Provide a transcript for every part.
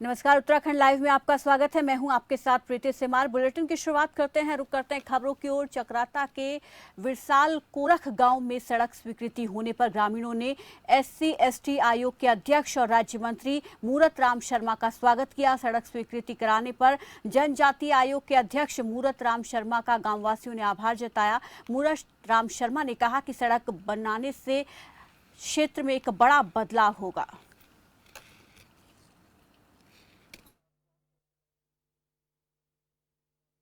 नमस्कार, उत्तराखंड लाइव में आपका स्वागत है। मैं हूं आपके साथ प्रीति सिमार। बुलेटिन की शुरुआत करते हैं, रुक करते हैं खबरों की ओर। चक्राता के विरसाल कोरख गांव में सड़क स्वीकृति होने पर ग्रामीणों ने SC/ST आयोग के अध्यक्ष और राज्य मंत्री मूरत राम शर्मा का स्वागत किया। सड़क स्वीकृति कराने पर जनजातीय आयोग के अध्यक्ष मूरत राम शर्मा का गाँववासियों ने आभार जताया। मूरत राम शर्मा ने कहा कि सड़क बनाने से क्षेत्र में एक बड़ा बदलाव होगा।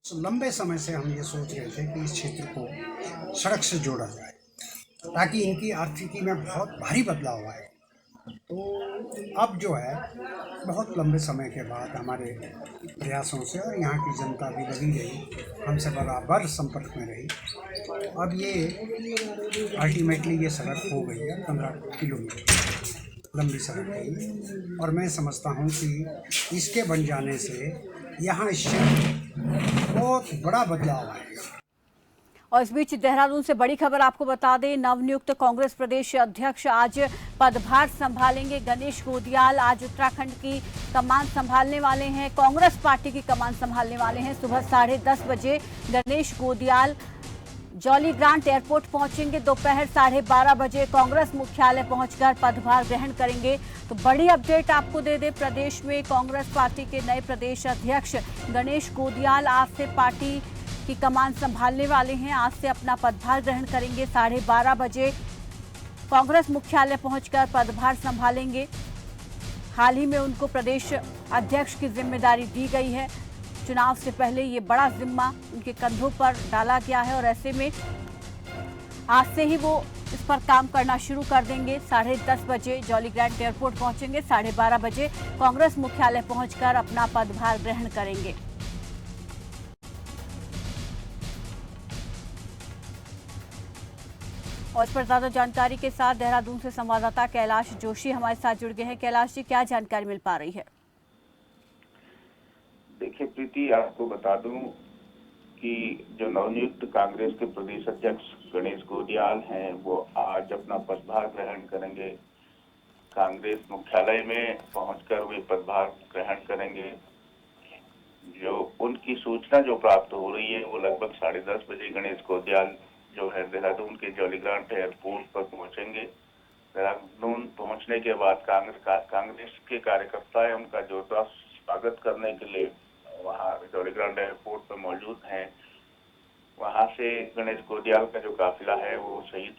लंबे समय से हम ये सोच रहे थे कि इस क्षेत्र को सड़क से जोड़ा जाए ताकि इनकी आर्थिकी में बहुत भारी बदलाव आए। तो अब जो है बहुत लंबे समय के बाद हमारे प्रयासों से और यहाँ की जनता भी लगी रही, हमसे बराबर संपर्क में रही। अब ये अल्टीमेटली ये सड़क हो गई है, 15 किलोमीटर लंबी सड़क है और मैं समझता हूँ कि इसके बन जाने से यहाँ इस क्षेत्र बहुत बड़ा बदलाव आएगा। और इस बीच देहरादून से बड़ी खबर आपको बता दें, नवनियुक्त कांग्रेस प्रदेश अध्यक्ष आज पदभार संभालेंगे। गणेश गोदियाल आज उत्तराखंड की कमान संभालने वाले हैं, कांग्रेस पार्टी की कमान संभालने वाले हैं। सुबह 10:30 बजे Ganesh Godiyal jolly grant airport पहुंचेंगे। दोपहर 12:30 बजे कांग्रेस मुख्यालय पहुंचकर पदभार ग्रहण करेंगे। तो बड़ी अपडेट आपको दे दें, प्रदेश में कांग्रेस पार्टी के नए प्रदेश अध्यक्ष गणेश गोदियाल आज से पार्टी की कमान संभालने वाले हैं। आज से अपना पदभार ग्रहण करेंगे। 12:30 बजे कांग्रेस मुख्यालय पहुंचकर पदभार संभालेंगे। हाल ही में उनको प्रदेश अध्यक्ष की जिम्मेदारी दी गई है। चुनाव से पहले ये बड़ा जिम्मा उनके कंधों पर डाला गया है और ऐसे में आज से ही वो इस पर काम करना शुरू कर देंगे। 10:30 बजे जॉली ग्रांट एयरपोर्ट पहुंचेंगे। 12:30 बजे कांग्रेस मुख्यालय पहुंचकर अपना पदभार ग्रहण करेंगे। और इस पर ज्यादा जानकारी के साथ देहरादून से संवाददाता कैलाश जोशी हमारे साथ जुड़ गए हैं। कैलाश जी, क्या जानकारी मिल पा रही है? देखिए प्रीति, आपको बता दूं कि जो नवनियुक्त कांग्रेस के प्रदेश अध्यक्ष गणेश गोदियाल हैं, वो आज अपना पदभार ग्रहण करेंगे। कांग्रेस मुख्यालय में पहुंचकर वे पदभार ग्रहण करेंगे। जो उनकी सूचना जो प्राप्त हो रही है, वो लगभग 10:30 बजे गणेश गोदियाल जो है देहरादून के जॉली ग्रांट एयरपोर्ट पर पहुंचेंगे। देहरादून पहुंचने के बाद कांग्रेस के कार्यकर्ता उनका जोरदार स्वागत करने के लिए वहाँ जॉली ग्रांट एयरपोर्ट पर मौजूद हैं। वहाँ से गणेश गोदियाल का जो काफिला है वो शहीद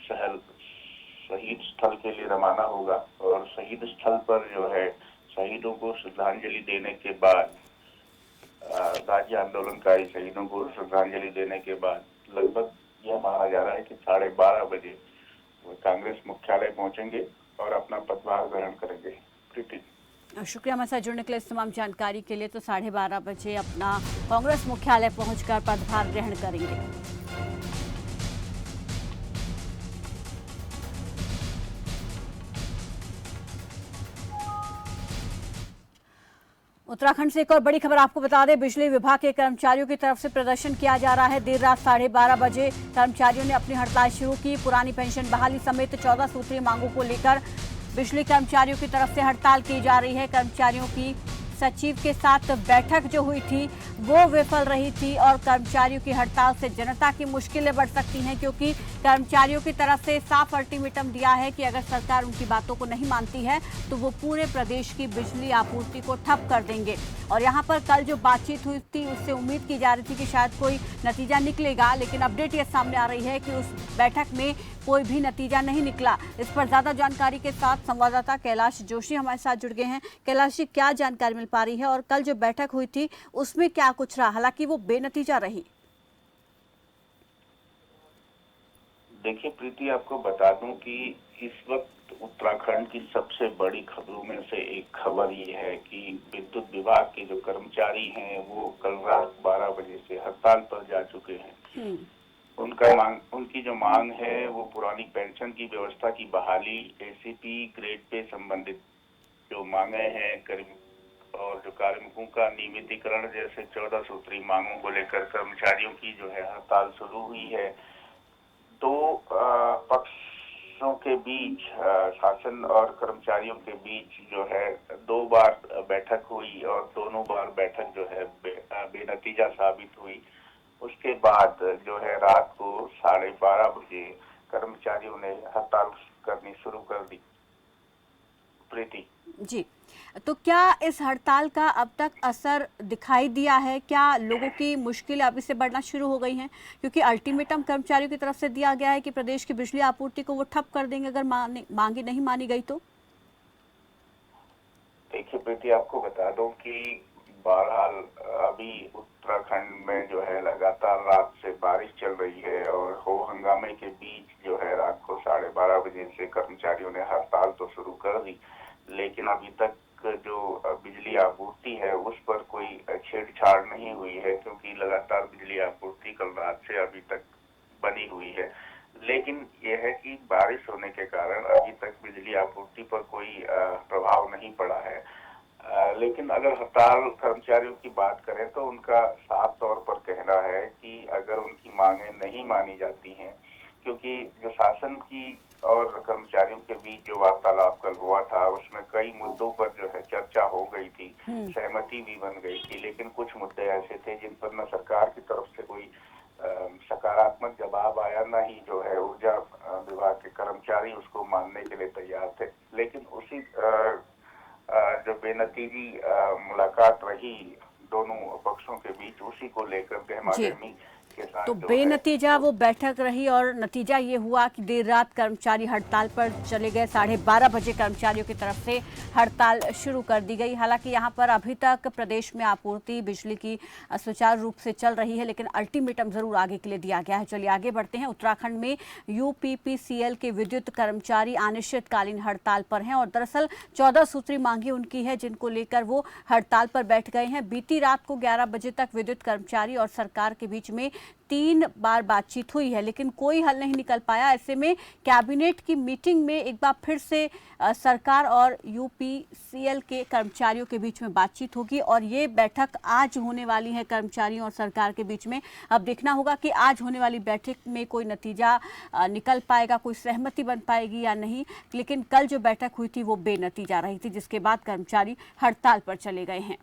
स्थल के लिए रवाना होगा और शहीद स्थल पर जो है शहीदों को श्रद्धांजलि देने के बाद, राज्य आंदोलनकारी शहीदों को श्रद्धांजलि देने के बाद लगभग यह माना जा रहा है कि 12:30 बजे वो कांग्रेस मुख्यालय पहुंचेंगे और अपना पदभार ग्रहण करेंगे। प्रीति, शुक्रिया हमारे साथ जुड़ने के लिए, इस तमाम जानकारी के लिए। तो 12:30 बजे अपना कांग्रेस मुख्यालय पहुंचकर पदभार ग्रहण करेंगे। उत्तराखंड से एक और बड़ी खबर आपको बता दें, बिजली विभाग के कर्मचारियों की तरफ से प्रदर्शन किया जा रहा है। देर रात 12:30 बजे कर्मचारियों ने अपनी हड़ताल शुरू की। पुरानी पेंशन बहाली समेत 14 सूत्रीय मांगों को लेकर बिजली कर्मचारियों की तरफ से हड़ताल की जा रही है। कर्मचारियों की सचिव के साथ बैठक जो हुई थी वो विफल रही थी और कर्मचारियों की हड़ताल से जनता की मुश्किलें बढ़ सकती हैं, क्योंकि कर्मचारियों की तरफ से साफ अल्टीमेटम दिया है कि अगर सरकार उनकी बातों को नहीं मानती है तो वो पूरे प्रदेश की बिजली आपूर्ति को ठप कर देंगे। और यहाँ पर कल जो बातचीत हुई थी उससे उम्मीद की जा रही थी कि शायद कोई नतीजा निकलेगा, लेकिन अपडेट ये सामने आ रही है कि उस बैठक में कोई भी नतीजा नहीं निकला। इस पर ज्यादा जानकारी के साथ संवाददाता कैलाश जोशी हमारे साथ जुड़ गए हैं। कैलाश जी, क्या जानकारी मिल पा रही है और कल जो बैठक हुई थी उसमें क्या कुछ रहा, हालांकि वो बेनतीजा रही? देखिए प्रीति, आपको बता दूं कि इस वक्त उत्तराखंड की सबसे बड़ी खबरों में से एक खबर ये है कि विद्युत विभाग के जो कर्मचारी हैं वो कल रात 12 बजे से हड़ताल पर जा चुके हैं। उनकी जो मांग है वो पुरानी पेंशन की व्यवस्था की बहाली, ACP ग्रेड पे संबंधित जो मांगे हैं और जो कार्मिकों का नियमितीकरण जैसे 14 सूत्री मांगों को लेकर कर्मचारियों की जो है हड़ताल शुरू हुई है। दो पक्षों के बीच, शासन और कर्मचारियों के बीच जो है 2 बार बैठक हुई और दोनों बार बैठक जो है बेनतीजा साबित हुई। उसके बाद जो है रात को 12:30 बजे कर्मचारियों ने हड़ताल करनी शुरू कर दी। प्रीति जी, तो क्या इस हड़ताल का अब तक असर दिखाई दिया है? क्या लोगों की मुश्किलें अभी से बढ़ना शुरू हो गई हैं? क्योंकि अल्टीमेटम कर्मचारियों की तरफ से दिया गया है कि प्रदेश की बिजली आपूर्ति को वो ठप कर देंगे अगर मांगे नहीं मानी गई तो। देखिए प्रीति, आपको बता दूं कि बहरहाल अभी उत्तराखंड में जो है लगातार रात से बारिश चल रही है और हो हंगामे के बीच जो है रात को 12:30 बजे से कर्मचारियों ने हड़ताल तो शुरू कर दी, लेकिन अभी तक जो बिजली आपूर्ति है उस पर कोई छेड़छाड़ नहीं हुई है, क्योंकि लगातार बिजली आपूर्ति कल रात से अभी तक बनी हुई है। लेकिन यह है कि बारिश होने के कारण अभी तक बिजली आपूर्ति पर कोई प्रभाव नहीं पड़ा है। लेकिन अगर हड़ताल कर्मचारियों की बात करें तो उनका साफ तौर पर कहना है कि अगर उनकी मांगें नहीं मानी जाती हैं, क्योंकि जो शासन की और कर्मचारियों के बीच जो वार्तालाप कल हुआ था उसमें कई मुद्दों पर जो है चर्चा हो गई थी, सहमति भी बन गई थी, लेकिन कुछ मुद्दे ऐसे थे जिन पर न सरकार की तरफ से कोई सकारात्मक जवाब आया, न ही जो है ऊर्जा विभाग के कर्मचारी उसको मानने के लिए तैयार थे। लेकिन उसी जो बेनतीजी मुलाकात रही दोनों पक्षों के बीच, उसी को लेकर गहमागहमी के साथ तो बेनतीजा वो बैठक रही और नतीजा ये हुआ कि देर रात कर्मचारी हड़ताल पर चले गए। 12:30 बजे कर्मचारियों की तरफ से हड़ताल शुरू कर दी गई। हालांकि यहाँ पर अभी तक प्रदेश में आपूर्ति बिजली की सुचारू रूप से चल रही है, लेकिन अल्टीमेटम जरूर आगे के लिए दिया गया है। चलिए आगे बढ़ते हैं। उत्तराखंड में यूपीपीसीएल के विद्युत कर्मचारी अनिश्चितकालीन हड़ताल पर हैं और दरअसल 14 सूत्री मांगी उनकी है जिनको लेकर वो हड़ताल पर बैठ गए हैं। बीती रात को 11 बजे तक विद्युत कर्मचारी और सरकार के बीच में 3 बार बातचीत हुई है, लेकिन कोई हल नहीं निकल पाया। ऐसे में कैबिनेट की मीटिंग में एक बार फिर से सरकार और यूपीसीएल के कर्मचारियों के बीच में बातचीत होगी और ये बैठक आज होने वाली है कर्मचारियों और सरकार के बीच में। अब देखना होगा कि आज होने वाली बैठक में कोई नतीजा निकल पाएगा, कोई सहमति बन पाएगी या नहीं। लेकिन कल जो बैठक हुई थी वो बेनतीजा रही थी, जिसके बाद कर्मचारी हड़ताल पर चले गए हैं।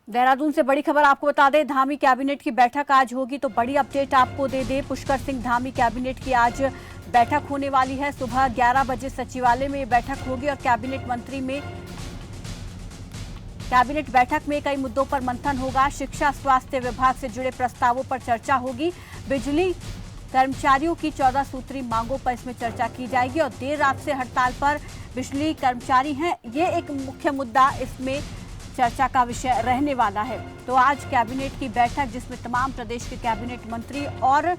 देहरादून से बड़ी खबर आपको बता दें, धामी कैबिनेट की बैठक आज होगी, तो बड़ी अपडेट आपको दे दें। पुष्कर सिंह धामी कैबिनेट की आज बैठक होने वाली है। सुबह 11 बजे सचिवालय में बैठक होगी और कैबिनेट बैठक में कई मुद्दों पर मंथन होगा। शिक्षा स्वास्थ्य विभाग से जुड़े प्रस्तावों पर चर्चा होगी। बिजली कर्मचारियों की 14 सूत्री मांगों पर इसमें चर्चा की जाएगी और देर रात से हड़ताल पर बिजली कर्मचारी हैं, ये एक मुख्य मुद्दा इसमें चर्चा का विषय रहने वाला है। तो आज कैबिनेट की बैठक जिसमें तमाम प्रदेश के कैबिनेट मंत्री और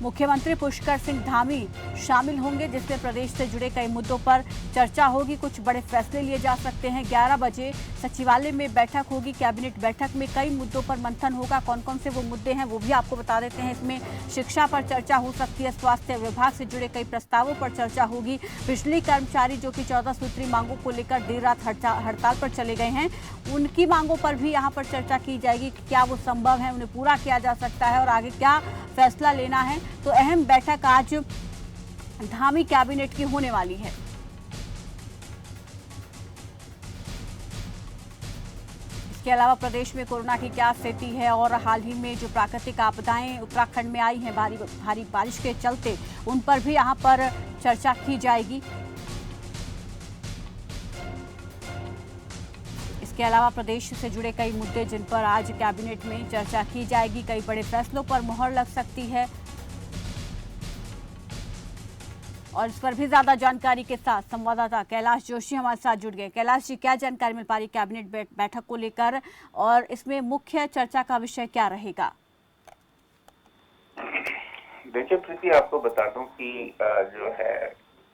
मुख्यमंत्री पुष्कर सिंह धामी शामिल होंगे, जिसमें प्रदेश से जुड़े कई मुद्दों पर चर्चा होगी। कुछ बड़े फैसले लिए जा सकते हैं। 11 बजे सचिवालय में बैठक होगी। कैबिनेट बैठक में कई मुद्दों पर मंथन होगा। कौन कौन से वो मुद्दे हैं वो भी आपको बता देते हैं। इसमें शिक्षा पर चर्चा हो सकती है, स्वास्थ्य विभाग से जुड़े कई प्रस्तावों पर चर्चा होगी। बिजली कर्मचारी जो कि 14 सूत्री मांगों को लेकर देर रात हड़ताल पर चले गए हैं, उनकी मांगों पर भी यहाँ पर चर्चा की जाएगी कि क्या वो संभव है, उन्हें पूरा किया जा सकता है और आगे क्या फैसला लेना है। तो अहम बैठक आज धामी कैबिनेट की होने वाली है। इसके अलावा प्रदेश में कोरोना की क्या स्थिति है और हाल ही में जो प्राकृतिक आपदाएं उत्तराखंड में आई हैं भारी बारिश के चलते, उन पर भी यहां पर चर्चा की जाएगी। इसके अलावा प्रदेश से जुड़े कई मुद्दे जिन पर आज कैबिनेट में चर्चा की जाएगी। कई बड़े फैसलों पर मुहर लग सकती है और इस पर भी ज्यादा जानकारी के साथ संवाददाता कैलाश जोशी हमारे साथ जुड़ गए। कैलाश जी, क्या जानकारी मिल पा रही कैबिनेट बैठक को लेकर और इसमें मुख्य चर्चा का विषय क्या रहेगा? देखिए प्रीति, आपको बता दूं कि जो है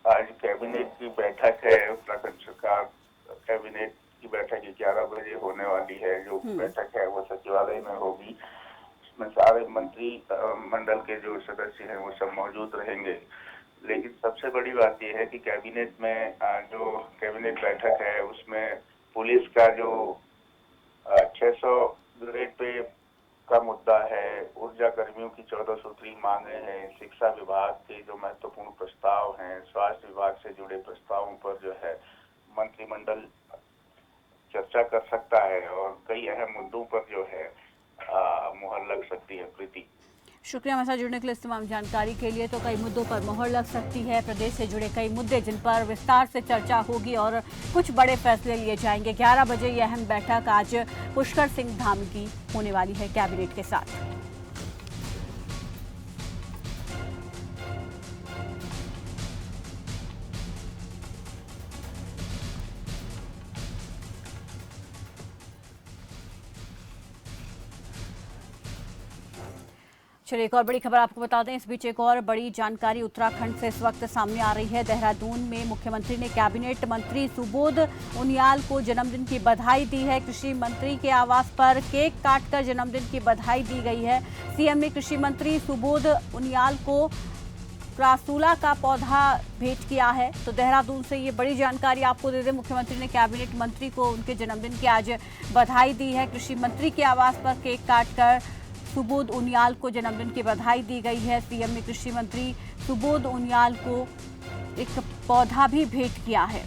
आज कैबिनेट की बैठक है। उत्तराखंड सरकार कैबिनेट की बैठक 11 बजे होने वाली है। जो बैठक है वो सचिवालय में होगी। इसमें सारे मंत्री मंडल के जो सदस्य हैं वो सब मौजूद रहेंगे। लेकिन सबसे बड़ी बात यह है कि कैबिनेट में जो कैबिनेट बैठक है उसमें पुलिस का जो 600 ग्रेड पे का मुद्दा है, ऊर्जा कर्मियों की 14 सूत्री मांगे हैं, शिक्षा विभाग के जो महत्वपूर्ण प्रस्ताव हैं, स्वास्थ्य विभाग से जुड़े प्रस्तावों पर जो है मंत्रिमंडल चर्चा कर सकता है और कई अहम मुद्दों पर जो है मुहर लग सकती है। प्रीति, शुक्रिया हमारे साथ जुड़ने के लिए, इस तमाम जानकारी के लिए। तो कई मुद्दों पर मोहर लग सकती है, प्रदेश से जुड़े कई मुद्दे जिन पर विस्तार से चर्चा होगी और कुछ बड़े फैसले लिए जाएंगे। 11 बजे ये अहम बैठक आज पुष्कर सिंह धामी की होने वाली है कैबिनेट के साथ। चलिए एक और बड़ी खबर आपको बता दें। इस बीच एक और बड़ी जानकारी उत्तराखंड से इस वक्त सामने आ रही है। देहरादून में मुख्यमंत्री ने कैबिनेट मंत्री सुबोध उनियाल को जन्मदिन की बधाई दी है। कृषि मंत्री के आवास पर केक काटकर जन्मदिन की बधाई दी गई है। सीएम ने कृषि मंत्री सुबोध उनियाल को क्रासूला का पौधा भेंट किया है। तो देहरादून से ये बड़ी जानकारी आपको दे दें। मुख्यमंत्री ने कैबिनेट मंत्री को उनके जन्मदिन की आज बधाई दी है। कृषि मंत्री के आवास पर केक काटकर सुबोध उनियाल को जन्मदिन की बधाई दी गई है। सीएम ने कृषि मंत्री सुबोध उनियाल को एक पौधा भी भेंट किया है।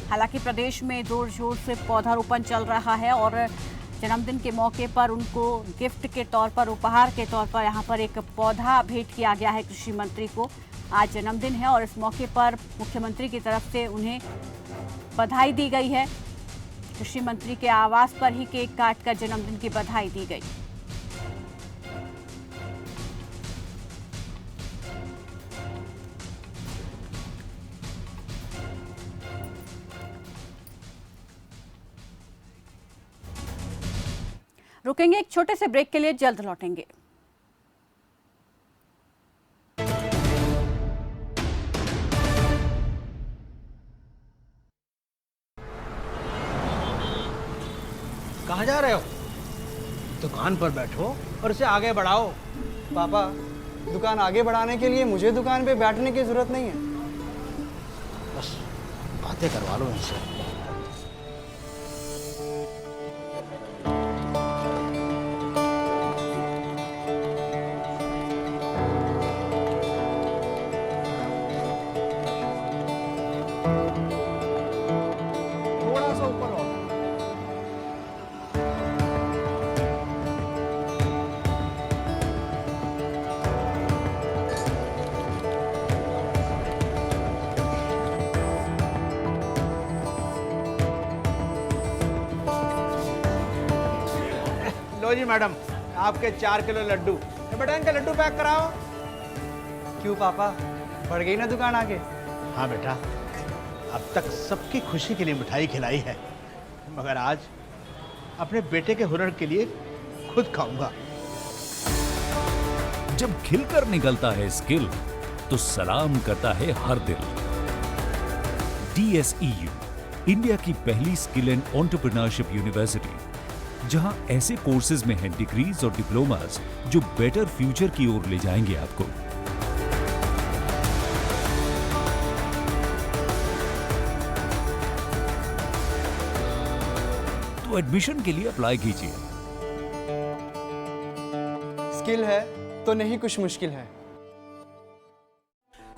हालांकि प्रदेश में जोर शोर से पौधारोपण चल रहा है और जन्मदिन के मौके पर उनको गिफ्ट के तौर पर, उपहार के तौर पर यहाँ पर एक पौधा भेंट किया गया है। कृषि मंत्री को आज जन्मदिन है और इस मौके पर मुख्यमंत्री की तरफ से उन्हें बधाई दी गई है। कृषि मंत्री के आवास पर ही केक काटकर जन्मदिन की बधाई दी गई। रुकेंगे एक छोटे से ब्रेक के लिए, जल्द लौटेंगे। कहाँ जा रहे हो? दुकान पर बैठो और इसे आगे बढ़ाओ। पापा, दुकान आगे बढ़ाने के लिए मुझे दुकान पे बैठने की जरूरत नहीं है। बस बातें करवा लो इनसे। थोड़ा सा ऊपर और। लो जी मैडम, आपके 4 किलो लड्डू। बेटा इनका लड्डू पैक कराओ। क्यों पापा, बढ़ गई ना दुकान आगे? हाँ बेटा, अब तक सबकी खुशी के लिए मिठाई खिलाई है, मगर आज अपने बेटे के हुनर के लिए खुद खाऊंगा। जब खिलकर निकलता है स्किल तो सलाम करता है हर दिल। DSEU, इंडिया की पहली स्किल एंड एंटरप्रेन्योरशिप यूनिवर्सिटी, जहां ऐसे कोर्सेज में हैं डिग्रीज और डिप्लोमास जो बेटर फ्यूचर की ओर ले जाएंगे आपको। तो एडमिशन के लिए अप्लाई कीजिए। स्किल है तो नहीं कुछ मुश्किल है।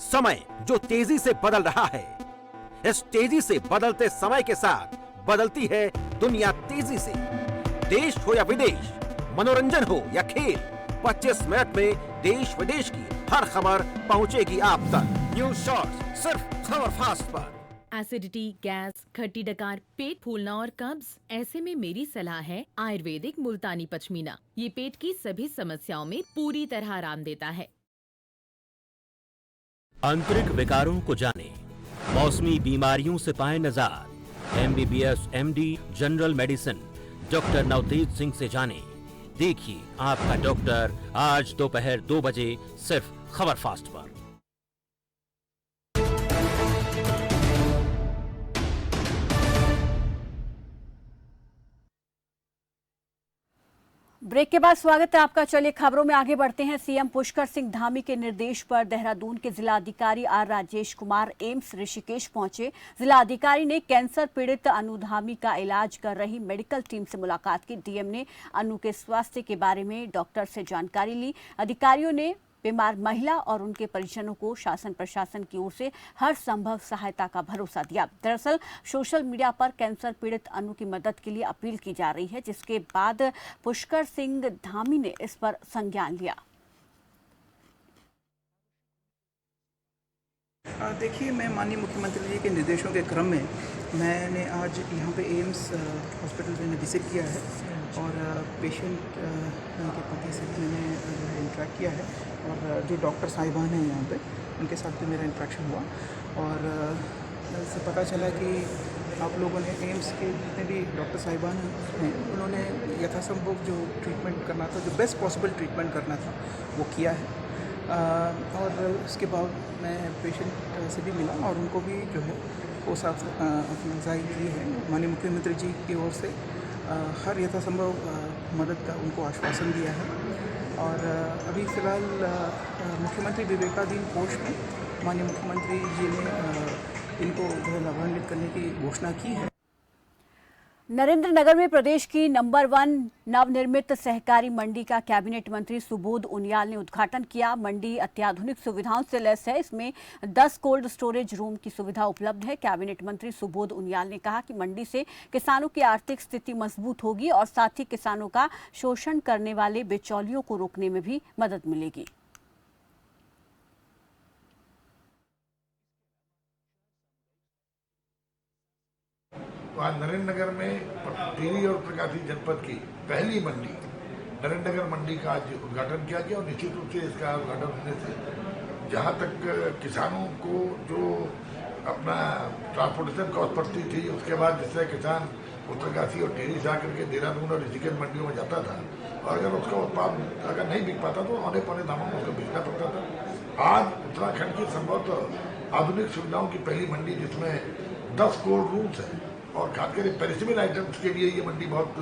समय जो तेजी से बदल रहा है, इस तेजी से बदलते समय के साथ बदलती है दुनिया तेजी से। देश हो या विदेश, मनोरंजन हो या खेल, 25 मिनट में देश विदेश की हर खबर पहुंचेगी आप तक। न्यूज शॉर्ट्स सिर्फ खबर फास्ट पर। एसिडिटी, गैस, खट्टी डकार, पेट फूलना और कब्ज, ऐसे में मेरी सलाह है आयुर्वेदिक मुल्तानी पश्मीना। ये पेट की सभी समस्याओं में पूरी तरह आराम देता है। आंतरिक विकारों को जाने, मौसमी बीमारियों से पाए निजात। MBBS MD general medicine doctor Navtej Singh से जाने। देखिए आपका डॉक्टर आज दोपहर 2 बजे सिर्फ खबर फास्ट पर। ब्रेक के बाद स्वागत है आपका। चलिए खबरों में आगे बढ़ते हैं। सीएम पुष्कर सिंह धामी के निर्देश पर देहरादून के जिलाधिकारी आर राजेश कुमार एम्स ऋषिकेश पहुंचे। जिलाधिकारी ने कैंसर पीड़ित अनु धामी का इलाज कर रही मेडिकल टीम से मुलाकात की। डीएम ने अनु के स्वास्थ्य के बारे में डॉक्टर से जानकारी ली। अधिकारियों ने बीमार महिला और उनके परिजनों को शासन प्रशासन की ओर से हर संभव सहायता का भरोसा दिया। दरअसल सोशल मीडिया पर कैंसर पीड़ित अनु की मदद के लिए अपील की जा रही है, जिसके बाद पुष्कर सिंह धामी ने इस पर संज्ञान लिया। देखिए, मैं माननीय मुख्यमंत्री जी के निर्देशों के क्रम में मैंने आज यहाँ पे एम्स हॉस्पिटल में विजिट किया है और पेशेंट के पति से भी मैंने जो है इंटरेक्ट किया है और जो डॉक्टर साहिबान हैं यहाँ पे उनके साथ भी मेरा इंटरेक्शन हुआ और इससे पता चला कि आप लोगों ने एम्स के जितने भी डॉक्टर साहिबान हैं उन्होंने यथासंभव जो ट्रीटमेंट करना था, जो बेस्ट पॉसिबल ट्रीटमेंट करना था वो किया है। और उसके बाद मैं पेशेंट से भी मिला और उनको भी जो है वो साथ अफजाई की है। माननीय मुख्यमंत्री जी की ओर से हर यथासंभव मदद का उनको आश्वासन दिया है और अभी फ़िलहाल मुख्यमंत्री विवेकाधीन कोष में माननीय मुख्यमंत्री जी ने इनको जो है लाभान्वित करने की घोषणा की है। नरेंद्र नगर में प्रदेश की नंबर 1 नवनिर्मित सहकारी मंडी का कैबिनेट मंत्री सुबोध उनियाल ने उद्घाटन किया। मंडी अत्याधुनिक सुविधाओं से लैस है। इसमें 10 कोल्ड स्टोरेज रूम की सुविधा उपलब्ध है। कैबिनेट मंत्री सुबोध उनियाल ने कहा कि मंडी से किसानों की आर्थिक स्थिति मजबूत होगी और साथ ही किसानों का शोषण करने वाले बिचौलियों को रोकने में भी मदद मिलेगी। तो आज नरेंद्र नगर में टिहरी और प्रकाशी जनपद की पहली मंडी नरेंद्र नगर मंडी का आज उद्घाटन किया गया और निश्चित रूप से इसका उद्घाटन होने से जहां तक किसानों को जो अपना ट्रांसपोर्टेशन कॉस्ट पड़ती थी, उसके बाद जिससे किसान उत्तरकाशी और टिहरी से आकर के देहरादून और ऋषिकेश मंडियों में जाता था और अगर उसका उत्पाद अगर नहीं बिक पाता तो औने पौने दामों में उसको बेचना पड़ता था। आज उत्तराखंड की संभवतः आधुनिक सुविधाओं की पहली मंडी जिसमें 10 कोल्ड रूम्स हैं और खासकर पेरिशेबल आइटम्स के लिए ये मंडी बहुत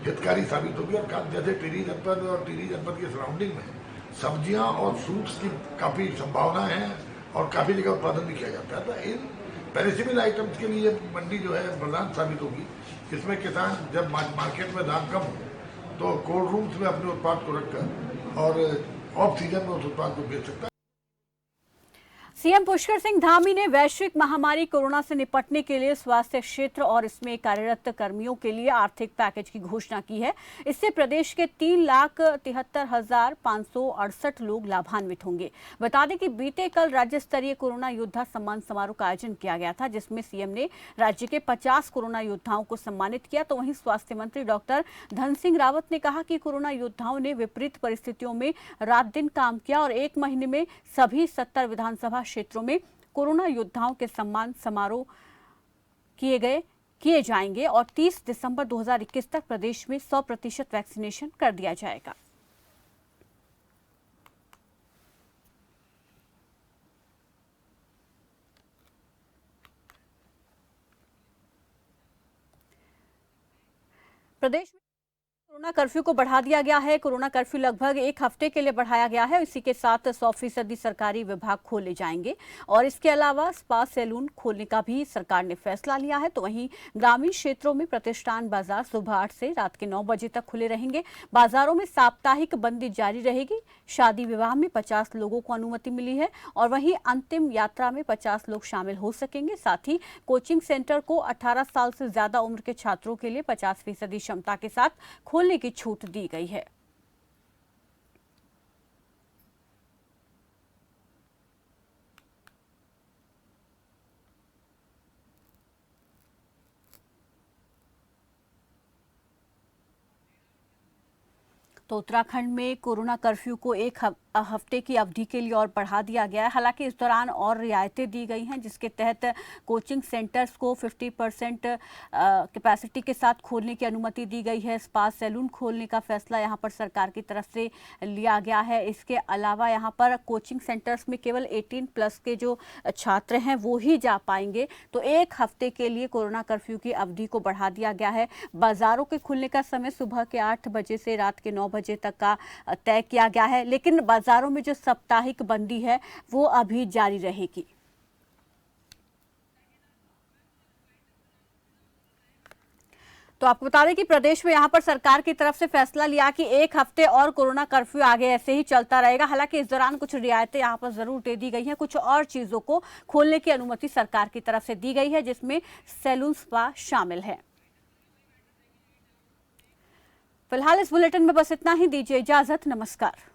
हितकारी साबित होगी। और जैसे टिहरी जनपद और टिहरी जनपद के सराउंडिंग में सब्जियां और फ्रूट्स की काफ़ी संभावना है और काफ़ी जगह उत्पादन भी किया जाता है, तो इन पेरिशेबल आइटम्स के लिए मंडी जो है वरदान साबित होगी। इसमें किसान जब मार्केट में दाम कम हो तो कोल्ड रूम्स में अपने उत्पाद को रखकर और ऑफ सीजन में उस उत्पाद को बेच सकता है। सीएम पुष्कर सिंह धामी ने वैश्विक महामारी कोरोना से निपटने के लिए स्वास्थ्य क्षेत्र और इसमें कार्यरत कर्मियों के लिए आर्थिक पैकेज की घोषणा की है। इससे प्रदेश के 3,73,568 लोग लाभान्वित होंगे। बता दें कि बीते कल राज्य स्तरीय कोरोना योद्धा सम्मान समारोह का आयोजन किया गया था, जिसमें सीएम ने राज्य के 50 कोरोना योद्धाओं को सम्मानित किया। तो वहीं स्वास्थ्य मंत्री डॉक्टर धन सिंह रावत ने कहा कि कोरोना योद्धाओं ने विपरीत परिस्थितियों में रात दिन काम किया और 1 महीने में सभी 70 विधानसभा क्षेत्रों में कोरोना योद्धाओं के सम्मान समारोह किए जाएंगे और 30 दिसंबर 2021 तक प्रदेश में 100% वैक्सीनेशन कर दिया जाएगा। प्रदेश में कोरोना कर्फ्यू को बढ़ा दिया गया है। कोरोना कर्फ्यू लगभग 1 हफ्ते के लिए बढ़ाया गया है। इसी के साथ 100% सरकारी विभाग खोले जाएंगे और इसके अलावा स्पा सैलून खोलने का भी सरकार ने फैसला लिया है। तो वहीं ग्रामीण क्षेत्रों में प्रतिष्ठान बाजार सुबह 8 से रात के 9 बजे तक खुले रहेंगे। बाजारों में साप्ताहिक बंदी जारी रहेगी। शादी विवाह में 50 लोगों को अनुमति मिली है और वहीं अंतिम यात्रा में 50 लोग शामिल हो सकेंगे। साथ ही कोचिंग सेंटर को 18 साल से ज्यादा उम्र के छात्रों के लिए 50% क्षमता के साथ खोलने की छूट दी गई है। तो उत्तराखंड में कोरोना कर्फ्यू को 1 हफ्ते की अवधि के लिए और बढ़ा दिया गया है। हालांकि इस दौरान और रियायतें दी गई हैं, जिसके तहत कोचिंग सेंटर्स को 50% कैपेसिटी के साथ खोलने की अनुमति दी गई है। स्पा सैलून खोलने का फैसला यहाँ पर सरकार की तरफ से लिया गया है। इसके अलावा यहाँ पर कोचिंग सेंटर्स में केवल 18+ के जो छात्र हैं वो ही जा पाएंगे। तो एक हफ्ते के लिए कोरोना कर्फ्यू की अवधि को बढ़ा दिया गया है। बाजारों के खुलने का समय सुबह के 8 बजे से रात के 9 बजे तक का तय किया गया है, लेकिन बाजारों में जो साप्ताहिक बंदी है वो अभी जारी रहेगी। तो आपको बता दें कि प्रदेश में यहाँ पर सरकार की तरफ से फैसला लिया कि एक हफ्ते और कोरोना कर्फ्यू आगे ऐसे ही चलता रहेगा। हालांकि इस दौरान कुछ रियायतें यहाँ पर जरूर दे दी गई हैं, कुछ और चीजों को खोलने की अनुमति सरकार की तरफ से दी गई है, जिसमें सैलून स्पा शामिल है। फिलहाल इस बुलेटिन में बस इतना ही। दीजिए इजाजत, नमस्कार।